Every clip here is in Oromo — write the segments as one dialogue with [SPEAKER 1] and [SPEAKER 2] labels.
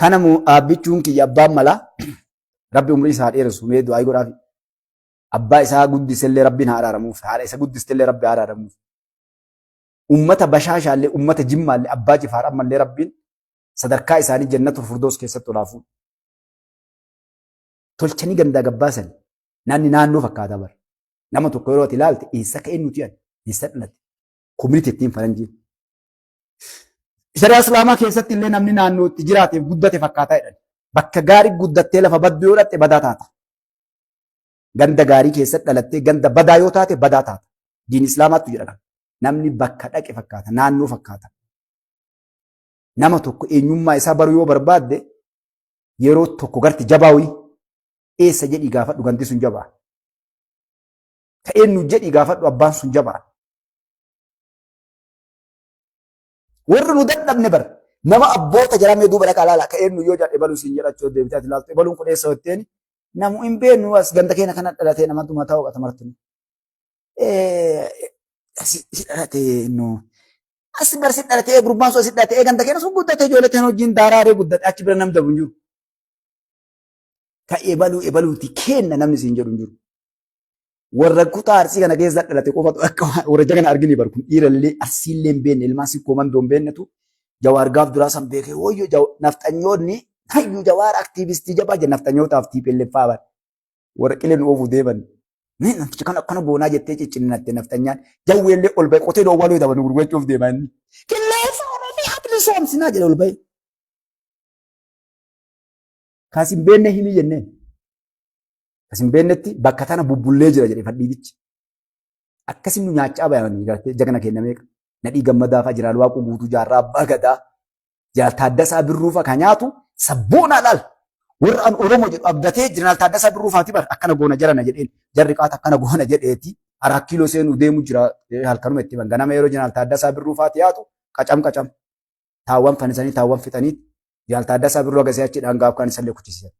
[SPEAKER 1] Kanamu abbichuun kiyya abbaan mala rabbi umrii isaa dheeressu mee du'aa godhaafi. Abbaa isaa guddisellee rabbiin haa araaramuuf, haadha isa guddisellee rabbi haa araaramuuf. Ummata bashaashaallee ummata jimmaallee abbaa jifaar ammallee rabbiin sadarkaa isaanii jannatul firdoos keessatti olaafu. Tolchanii gandaa gabbaasan naannoo fakkaata bara. Nama tokko yeroo ati ilaalte eessa ka'ee nuti ani eessa dhalate koominitii ittiin faranjiin. Shari'aa Islaamaa keessatti illee namni naannoo itti jiraateef guddate fakkaataa jedhan. Bakka gaarii guddattee lafa badduu yoo dhatte badaa taata. Ganda gaarii keessatti dhalattee ganda badaa yoo taate badaa taata. Diin Islaamaattu jedhama. Namni bakka dhaqe fakkaata, naannoo fakkaata. Nama tokko eenyummaa isaa baruu yoo barbaadde yeroo tokko garti jabaawii eessa jedhii gaafadhu ganti sun jabaa. Ka'een nu jedhii gaafadhu abbaan sun jabaa. Warri nu dadhabne bar nama abboota jedhamee duuba dhaqaa laala ka'een nu yoo jedhe baluu siin jedhachuu deebitee ati ilaaltu baluun kun eessa hojjeeni namu hin beeknu as ganda keenya kana dhalatee namatu mataa hooqata martinu. Si dhalatee no as barsi dhalatee gurbaan sun as dhalatee ganda keenya sun guddatee ijoollee hojiin daaraaree guddate achi bira nam dabu hin jiru. Ka'ee baluuti kenna namni siin jedhu hin jiru. Warra kutaa arsii kana keessa dhalate qofatu akka warra jagana arginu bar kun dhiirallee arsiillee hin beekne ilmaan si koomandoo hin beeknetu jawaar gaaf duraa san beekee wayyo nafxanyoonni hayyuu jawaar aktiivistii jabaa jenna nafxanyootaaf tiipelleeffaa bar warra qileen oofuu deeban. Namtichi kan akkana boonaa jettee ciccinnatte nafxanyaan jawweellee ol ba'e qotee dhoowwaluu dhaban gurgurachuuf deeman. Qilleensa Oromoo hapli soomsinaa jedhe ol ba'e. Kaas hin beekne himi jenneen. Kasin beennetti bakka tana bubbullee jira jedhe fadhiidichi. Akkasin nu nyaachaa baay'anii gartee jagana kennameeqa. Nadhii gammadaafaa jiraan waaquu guutuu jaarraa abbaa gadaa. Jaal Taaddasaa Birruufa kan nyaatu sabboonaa laal. Warra an Oromoo jedhu abdatee Jeneraal Taaddasaa Birruufaati bar akkana goona jarana jedheen. Jarri qaata akkana goona jedheeti. 4 kiiloo seenuu deemu jira halkanuma itti ban. Ganama yeroo Jeneraal Taaddasaa Birruufaati yaatu qacam. Taawwan fannisanii taawwan fixanii Jeneraal Taaddasaa Birruu agasii achi dhaangaaf kan isallee kuchisiisan.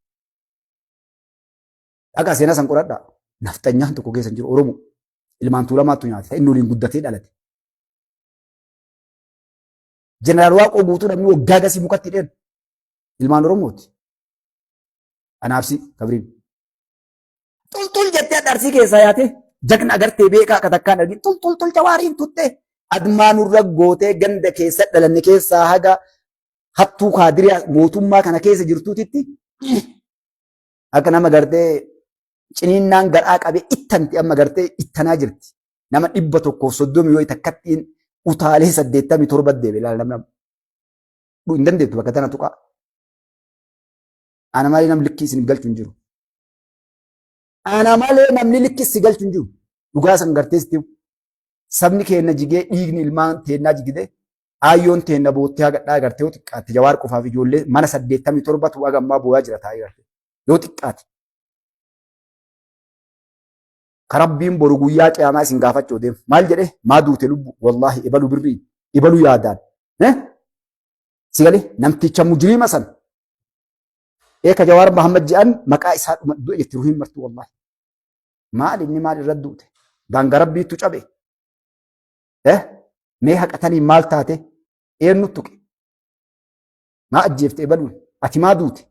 [SPEAKER 1] Dhagaa seenaa san qoradhaa. Nafxanyaan tokko keessa jiru Oromoo. Ilmaan tuulamaattu nyaate. Inni waliin guddatee dhalate. Jeneraal Waaqoo guutuu namni waggaa gasii mukatti hidheen. Ilmaan Oromooti. Anaabsi Kabriin. Tultul jettee addarsii keessaa yaate jagna agartee beekaa akka takkaan argin tultul jawaariin tuttee admaanurra gootee ganda keessa dhalanne keessaa haga hattuu kaadiriyaa mootummaa kana keessa jirtuutitti akka nama gartee ciniinnaan garaa qabee ittanti amma gartee ittanaa jirti. Nama 130 yoo takkattiin utaalee 87 deebe ilaala namni. Hin dandeettu bakka tana tuqaa. Ana malee namni likkii isin galchu hin jiru. Ana malee namni likkii isin galchu hin jiru. Dhugaa san garteessitti sabni keenya jigee dhiigni ilmaan teennaa jigide ayyoon teenna boottee hagadhaa gartee yoo xiqqaate jawaar qofaaf ijoollee mana 87 tu agammaa boo'aa jira taa'ee garte. Yoo xiqqaate. Karabbiin boru guyyaa qiyaamaa isin gaafachuu deemu. Maal jedhee maa duute lubbu wallaahi ibalu birrii ibalu yaadaan. Sigalee namticha mujriima san. Eeka Jawaar Mahammad jedhan maqaa isaa dhuma du'e jetti ruhiin martuu wallaahi. Maal inni maal irra duute? Daangaa rabbiitu cabe. Mee haqatanii maal taate? Eenyu tuqe? Maa ajjeefte ibaluun? Ati maa duute?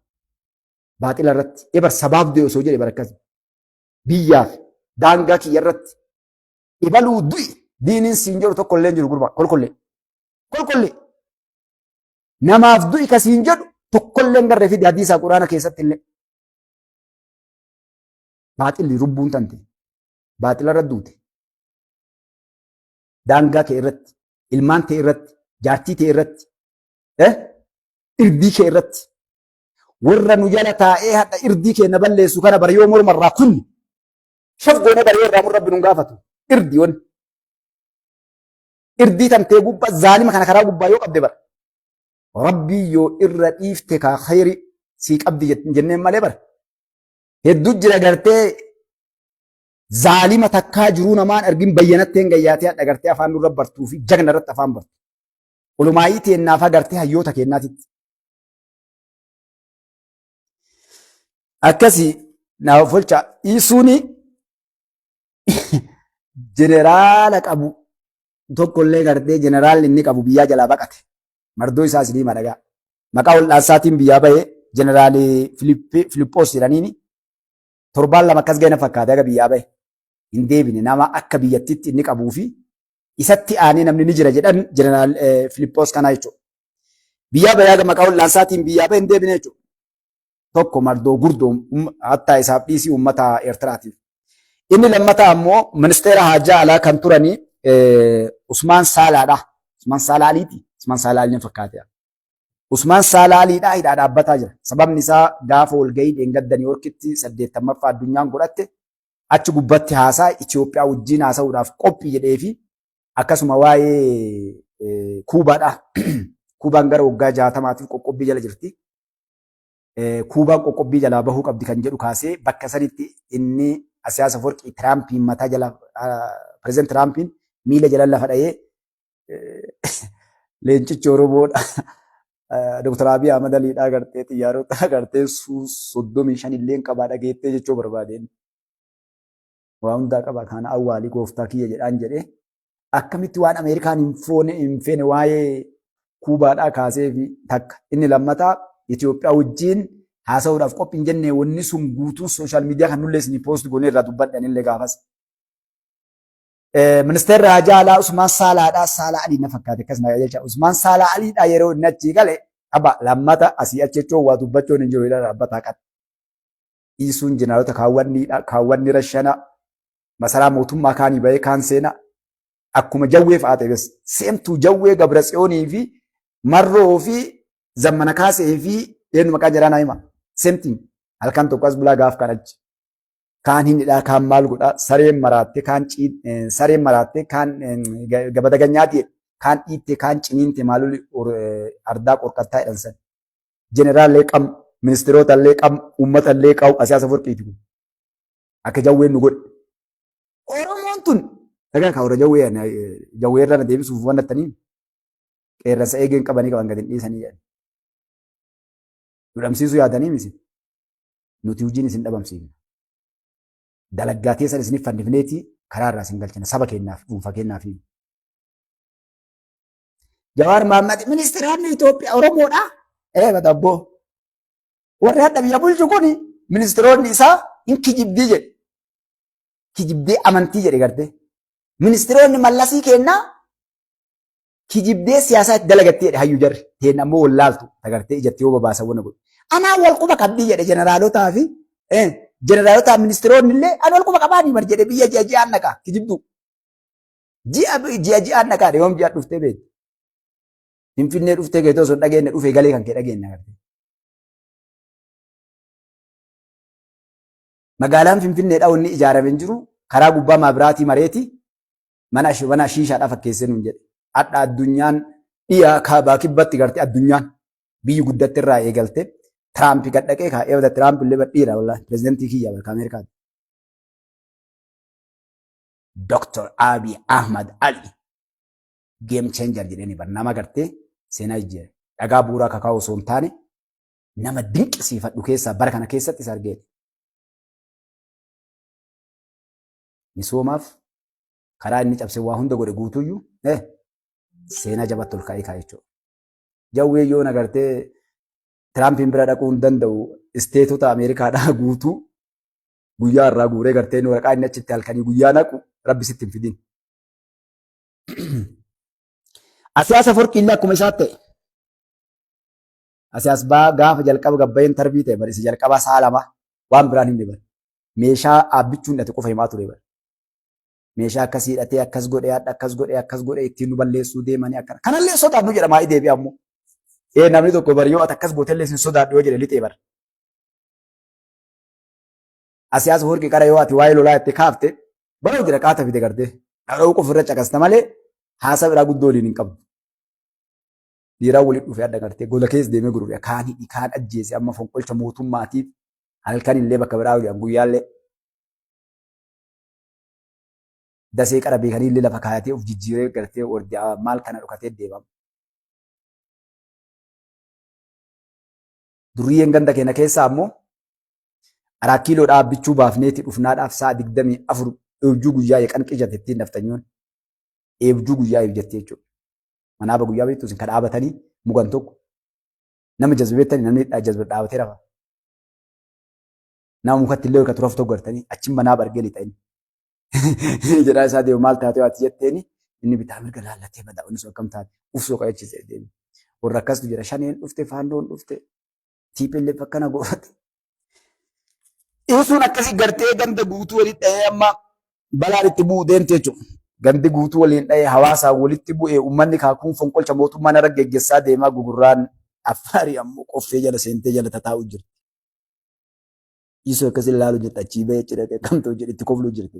[SPEAKER 1] Baaxila irratti ebar sabaaf dee'u osoo jedhe barakkasi. Biyyaaf daangaa kiyya irratti ibaluu du'i diiniin siin jedhu tokko illee jiru gurbaa kolkollee namaaf du'i ka siin jedhu tokko illee garree fi hadiisaa quraana keessatti illee baaxilli rubbuun tante baaxila irra duute daangaa kee irratti ilmaan kee irratti jaartii kee irratti irdii kee irratti warra nu jala taa'ee hadha irdii kee na balleessu kana bara yoo mormarraa kunni shaf goonee baree irraa mun rabbi nun gaafatu irdii wani irdii tantee gubbaa zaalima kana karaa gubbaa yoo qabde bara rabbii yoo irra dhiifte kaa khayri sii qabdi jenneen malee bara hedduu jira gartee zaalima takkaa jiruu namaan argin bayyanatti hin gayyaatee hadha gartee afaan nurra bartuu fi jagna irratti afaan bartu olumaayii teennaaf agartee hayyoota kennaatitti akkasii naaf folcha isuuni jeneraala qabu tokkollee gartee jeneraalli inni qabu biyyaa jalaa baqate mardoo isaa isinii madagaa maqaa ol dhaansaatiin biyyaa bahee jeneraali Filiippoos jedhaniini torbaan lama akkas ga'e fakkaate aga biyyaa bahe hin deebine nama akka biyyattitti inni qabuu fi isatti aanee namni ni jira jedhan jeneraal Filiippoos kanaa jechuudha. Biyyaa bahee aga maqaa ol dhaansaatiin biyyaa bahe hin deebine jechuudha. Tokko mardoo gurdoo hattaa isaaf dhiisii uummata Eertiraatiif. Inni lammataa ammoo ministeera haajaa alaa kan turanii Usmaan Saalaadha. Usmaan Saalaaliiti. Usmaan Saalaalii fakkaate. Usmaan Saalaaliidhaa hidhaa dhaabbataa jira. Sababni isaa gaafa walgahii dheengadda Niiwoorkitti 80ffaa addunyaan godhatte achi gubbatti haasaa Itoophiyaa wajjin haasa'uudhaaf qophii jedhee fi akkasuma waa'ee Kuubaadha. Kuubaan gara waggaa 60tiif qoqqobbii jala jirti. Kuubaan qoqqobbii jalaa bahuu qabdi kan jedhu kaasee bakka sanitti inni Asiyaas Afawarqii Tiraampiin mataa jala pireezidant Tiraampiin miila jala lafa dha'ee leencichi Oromoodha. Dr. Abiy Ahmad Aliidhaa gartee xiyyaarota gartee 35 illee qabaa dhageettee jechuu barbaadeen. Waa hundaa qaba kana awwaalii gooftaa kiyya jedhaan jedhee akkamitti waan Ameerikaan hin feene waa'ee Kuubaadhaa kaasee fi takka inni lammataa Itoophiyaa wajjin haasa'uudhaaf qophii hin jenne wanni sun guutuun sooshaal miidiyaa kan nullee isin poost goonee irraa dubbadhan illee gaafas. Ministeerri haajaa alaa Usmaan Saalaadhaa Saalaa Alii na fakkaate akkasuma jecha Usmaan Saalaa Aliidhaa yeroo inni achi gale qaba lammata asii achi jechuun waa dubbachuun hin jiru dhaabbataa qaba. Dhiisuun jeneraalota kaawwanni rashana masaraa mootummaa kaanii bahee kaan seena akkuma jawwee fa'aa ta'e seemtuu jawwee Gabratsiyoonii fi Marroo fi Zammana Kaasee fi eenyu maqaa jiraanaa hima seemtiin halkan tokko as bulaa gaaf kan achi. Kaan hindhidhaa kaan maal godhaa sareen maraattee kaan gabata ganyaati kaan dhiittee kaan ciniinte maaloli ardaa qorqattaa jedhan san. Jeneraallee qam ministeerotallee qam uummatallee qabu Asiyaas Afawarqiiti kun akka jawween nu godhe. Oromoon tun dhagaa kaawura jawwee irra na deebisuuf wannattanii qeerransa eegeen qabanii qaban gadi dhiisanii jedhan. Nu dhabamsiisuu yaadanii misi nuti hojiin isin dhabamsiifna. Dalaggaa teessan isiniif fannifneeti karaa irraa isin galchina saba keenyaaf dhuunfaa keenyaaf. Jawaar Mahammad ministeeronni Itoophiyaa Oromoodha. Batabboo warri hadha biyya bulchu kun ministeeronni isaa hin kijibdii jedhe. Kijibdee amantii jedhe gartee. Ministeeronni mallasii kennaa kijibdee siyaasaa itti dalagattee jedhe hayyuu jarri. Teen ammoo wallaaltu agartee ijatti yoo babaasan wana godhu. Anaa wal quba qabdii jedhe jeneraalotaa fi jeneraalota ministeeronni illee an wal quba qabaanii mar jedhe biyya ji'a ji'aan naqaa kijibdu. Ji'a ji'aan naqaa yoom ji'a dhuftee beektu. Finfinnee dhuftee geetoo sun dhageenne dhufee galee kan kee dhageenne agartee. Magaalaan Finfinneedhaa wanni ijaaramee hin jiru karaa gubbaa maabiraatii mareeti mana shiishaadhaa fakkeessee nuun jedhe. Hadha addunyaan dhiyaa kaabaa kibbatti gartee addunyaan biyyi guddatti irraa eegalte Tiraampi gad dhaqee kaa'ee Tiraampi illee badhiira wallaahi pireezidantii kiyya barka Ameerikaati. Dr. Abiy Ahmad Ali game changer jedhanii bar nama gartee seenaa ijjeera. Dhagaa bu'uuraa kakaa'u osoo hin taane nama dinqisiifadhu keessaa bara kana keessatti isa argee. Misoomaaf karaa inni cabsee waa hunda godhe guutuyyuu seenaa jabatti ol kaa'ee jechuudha. Jawwee yoo nagartee Tiraampiin bira dhaquu hin danda'u isteetota Ameerikaadhaa guutuu guyyaa irraa guuree gartee waraqaa inni achitti halkanii guyyaa naqu rabbi sitti hin fidin. Asiyaas Afawarqii illee akkuma isaatti ta'e. Asiyaas gaafa jalqaba gabbayeen tarbii ta'e barreesse jalqaba sa'a lama waan biraan hin dhiban. Meeshaa aabbichuun dhate qofa himaa ture bara. Meeshaa akkasii hidhatee akkas godhee ittiin nu balleessuu deemanii akkana. Kanallee sodaannu jedhama haa deebi'aa ammoo. Namni tokko bari yoo ati akkas gootellee sin sodaadhu yoo jedhe lixee bara. Asiyaas Afawarqii qara yoo ati waa'ee lolaa itti kaafte bara jira qaata fide gartee. Dhadha'uu qofa irra caqasta malee haasa biraa guddoo waliin hin qabdu. Dhiiraan waliin dhufee adda gartee gola keessa deemee gurgure kaan hidhi kaan ajjeese amma fonqolcha mootummaatiif halkan illee bakka biraa waliin guyyaallee. Dasee qara beekanii illee lafa kaayatee of jijjiiree gartee maal kana dhokatee deemama. Duriyyeen ganda keenya keessaa ammoo araa kiiloo dhaabbichuu baafneeti dhufnaadhaaf sa'a 24 eebjuu guyyaa yeqan qijate ittiin naftanyoon eebjuu guyyaa eebjatte jechuudha. Manaaba guyyaa beektu isin kan dhaabatanii mugan tokko nama jazbeettanii namni jazbe dhaabatee rafa. Nama mukatti illee hirkatu rafu tokko gartanii achiin manaa bargee lixanii. Jedhaa isaa deemu maal taatee waati jetteeni inni bitaa mirga laallatee badaa inni sun akkam taate ufsoo qabachiise deemu. Warra akkasatu jira shaneen dhufte faandoon dhufte tiipillee fakkana goofate. Isuun akkasii gartee ganda guutuu waliin dhahee amma balaan itti bu'u deemte jechuudha. Gandi guutuu waliin dhahee hawaasaan walitti bu'ee uummanni kaakuun fonqolcha mootummaan irra geggeessaa deemaa gugurraan affaarii ammoo qoffee jala seentee jala tataa'u jirti. Isoo akkasii ilaaluu jirti achii bahee cidha kamtoo jedhe itti kofluu jirti.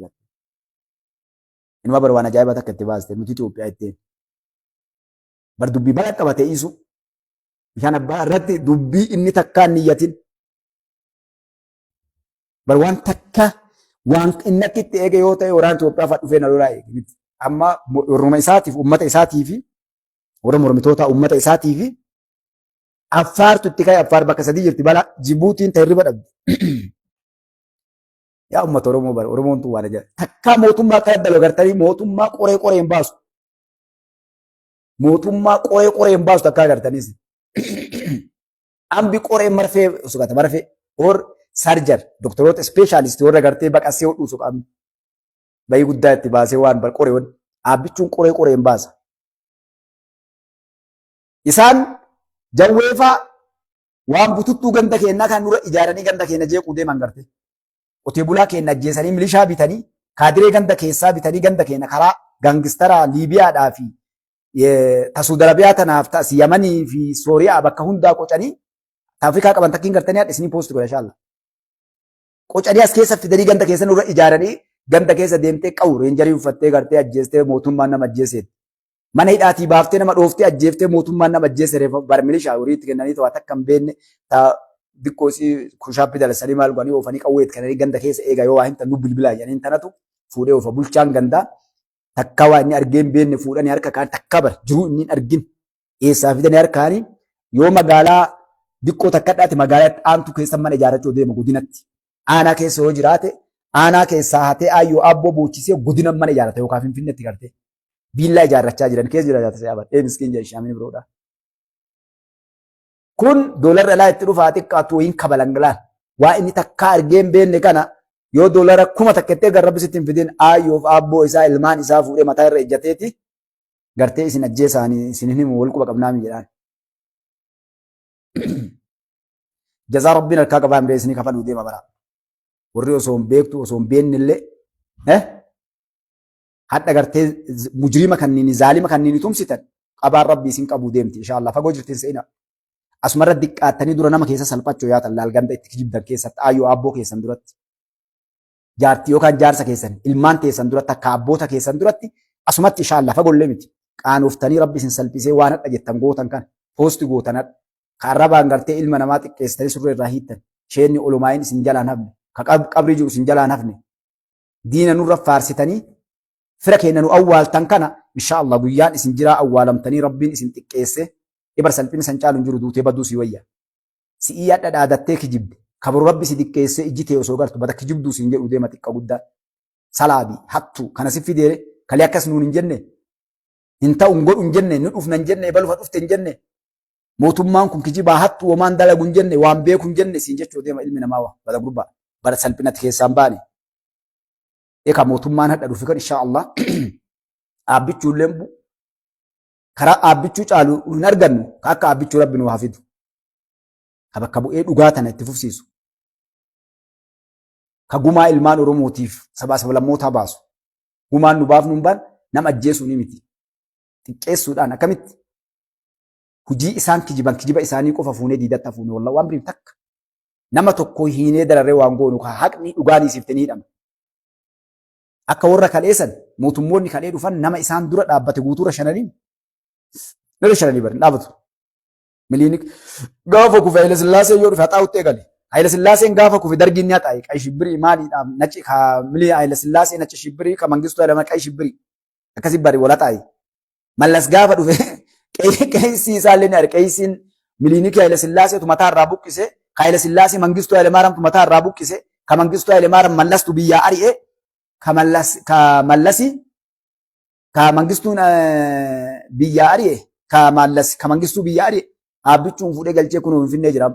[SPEAKER 1] Inuma bara waan ajaa'ibaa takka itti baaste nuti Itoophiyaa ittiin. Bar dubbii balaa qabatee isu bishaan abbaa irratti dubbii inni takkaan niyyatin. Bar waan takka waan inni akka itti eege yoo ta'e waraana Itoophiyaa fa'a dhufee na lolaa eege. Amma orma isaatiif uummata isaatii fi warra mormitootaa uummata isaatii fi Affaartu itti ka'e Affaar bakka sadii jirti bala Jibuutiin ta'irriba dhabde. Yaa uummata Oromoo bara Oromoon tun waan ajaa'iba. Takkaa mootummaa akka daddaloo gartanii mootummaa qoree hin baasu. Mootummaa qoree hin baasu takkaa gartaniis. Ambi qoree marfee sukata marfee or sarjar doktoroota ispeeshaalistii warra gartee baqasee hodhuu suqamu. Bayii guddaa itti baasee waan bar qoree waan abbichuun qoree hin baasa. Isaan jawweefaa waan bututtuu ganda keenyaa kan dura ijaaranii ganda keenya jeequu deeman garte. Qotee bulaa keenya ajjeesanii milishaa bitanii kaadiree ganda keessaa bitanii ganda keenya karaa gaangistaraa Liibiyaadhaa fi Suudi Arabiyaa tanaaf ta'as Yamanii fi Sooriyaa bakka hundaa qocanii Afrikaa qaban takkiin gartanii haadha isinii poosti godha inshaAllah. Qocanii as keessa fidanii ganda keessa nurra ijaaranii ganda keessa deemtee qabu reenjarii uffattee gartee ajjeestee mootummaan nama ajjeeseeti. Mana hidhaatii baaftee nama dhooftee ajjeeftee mootummaan nama ajjeese bar milishaa horiitti kennanii ta'u akka hin beekne diqqoosii kushaappii dalasanii maal godhanii oofanii qawweetti kennanii ganda keessa eegaa yoo waa hin tannu bilbilaa jedhanii tanatu fuudhee oofa bulchaan gandaa takka waa inni argee hin beekne fuudhanii harka kaan takka bar jiruu inni hin argin eessaa fidanii harkaanii yoo magaalaa diqqoo takka dhaate magaalaa aantu keessa mana ijaarrachuu deema godinatti aanaa keessa yoo jiraate aanaa keessaa hatee aayyoo abboo boochisee godina mana ijaarrata yookaan finfinneetti gartee biillaa ijaarrachaa jiran keessa jiraata se'abat miskiin jedhe shaamini biroodha. Kun doolarra alaa itti dhufaa xiqqaatu wayiin kabalangalaan waa inni takka argee hin beekne kana yoo doolara 1000 takkettee garrabbi sitti hin fidin aayyoof abboo isaa ilmaan isaa fuudhee mataa irra ejjateeti gartee isin ajjeesaanii isin himu wal quba qabnaami jedhaan. Jazaa rabbiin harkaa qabaa hin beeksisanii kafaluu deema bara. Warri osoo hin beektu osoo hin beekne illee hadda gartee mujrima kanniini zaalima kanniini tumsitan qabaan rabbii isin qabuu deemti inshaallah fagoo jirtin se'ina. Asumarra diqqaattanii dura nama keessa salphachuu yaatan laal ganda itti kijibdan keessatti aayyoo abboo keessan duratti. Jaartii yookaan jaarsa keessan ilmaan teessan duratti akka abboota keessan duratti asumatti inshaallah fagollee miti. Qaanooftanii rabbi isin salphisee waan hadha jettan gootan kan poosti gootan hadha. Kaarrabaan gartee ilma namaa xiqqeessitanii surree irraa hiittan. Sheenni olumaayin isin jalaan hafne. Ka qabrii jiru isin jalaan hafne. Diina nurra faarsitanii fira keenya nu awwaaltan kana inshaallah guyyaan isin jiraa awwaalamtanii rabbiin isin xiqqeesse. Ibar salphina san caalu hin jiru duutee badduu si wayya. Si'ii hadha dhaadattee kijibde. Kaburu rabbi si xiqqeessee ijji tee osoo gartu bada kijibduu siin jedhu deema xiqqa guddaa. Salaabii hattuu kana si fideere kalee akkas nuun hin jenne. Hin ta'u hin godhu hin jenne nu dhufna hin jenne balufa dhufte hin jenne. Mootummaan kun kijibaa hattuu homaan dalagu hin jenne waan beeku hin jenne siin jechuu deema ilmi namaa bada gurbaa bara salphinatti keessaan baane. Eka mootummaan hadha dhufi kan inshaallah aabbichuu illee bu'u. Karaa aabbichuu caalu hin argannu ka akka aabbichuu rabbi nu hafidu. Ka bakka bu'ee dhugaa tana itti fufsiisu. Ka gumaa ilmaan Oromootiif sabaa sablammootaa baasu. Gumaan nu baafnu hin baan nama ajjeesuu ni miti. Xiqqeessuudhaan akkamitti hujii isaan kijiban kijiba isaanii qofa fuunee diidatti hafuune wallah waan biriif takka. Nama tokko hiinee dararree waan goonu ka haqni dhugaanii siftee ni hidhama. Akka warra kaleessan mootummoonni kalee dhufan nama isaan dura dhaabbate guutuura shananiin Nada shananii bari dhaabatu. Miliinik gaafa kufe Haile Sillaasee yoo dhufe haxaa'utti eegale. Haile Sillaaseen gaafa kufe dargiin ni haxaa'e. Qayi shibbirii maaliidhaaf naci ka milii Haile Sillaasee naci shibbirii ka Mangistuu Hayilamaariyaam qayi shibbirii. Akkasii bari wal haxaa'e. Mallas gaafa dhufe qeessii isaallee ni arge. Qeessiin miliinik Haile Sillaaseetu mataa irraa buqqise. Ka Haile Sillaasee Mangistuu Hayilamaariyaamtu mataa irraa buqqise. Ka Mangistuu Hayilamaariyaam mallastu biyyaa ari'e. Ka Mangistuun biyyaa ari'e. Ka Mangistuu biyya ari'e Aabbichuun fuudhee galchee kun Finfinnee jira.